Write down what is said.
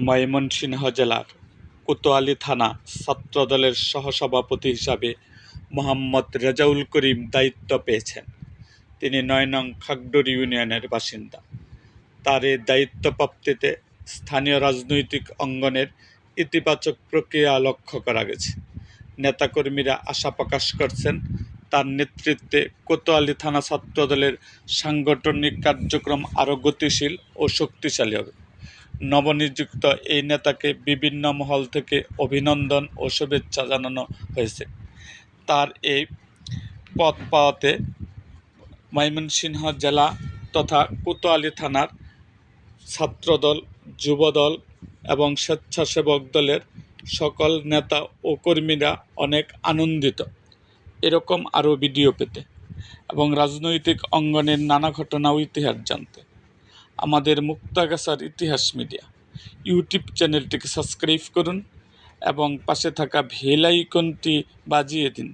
ময়মনসিংহ জেলার কোতোয়ালী থানা ছাত্রদলের সহসভাপতি হিসাবে মোহাম্মদ রেজাউল করিম দায়িত্ব পেয়েছেন। তিনি ৯ নং খাগড়র ইউনিয়নের বাসিন্দা। তার এই দায়িত্বপ্রাপ্তিতে স্থানীয় রাজনৈতিক অঙ্গনের ইতিবাচক প্রক্রিয়া লক্ষ্য করা গেছে। নেতাকর্মীরা আশা প্রকাশ করছেন, তার নেতৃত্বে কোতোয়ালী থানা ছাত্রদলের সাংগঠনিক কার্যক্রম আরও গতিশীল ও শক্তিশালী হবে। নবনিযুক্ত এই নেতাকে বিভিন্ন মহল থেকে অভিনন্দন ও শুভেচ্ছা জানানো হয়েছে। তার এই পদ পাওয়াতে ময়মনসিংহ জেলা তথা কোতোয়ালী থানার ছাত্রদল, যুবদল এবং স্বেচ্ছাসেবক দলের সকল নেতা ও কর্মীরা অনেক আনন্দিত এরকম আরও ভিডিও পেতে এবং রাজনৈতিক অঙ্গনের নানা ঘটনা ও ইতিহাস জানতে আমাদের মুক্তাগাছার ইতিহাস মিডিয়া ইউটিউব চ্যানেলটিকে সাবস্ক্রাইব করুন এবং পাশে থাকা বেল আইকনটি বাজিয়ে দিন,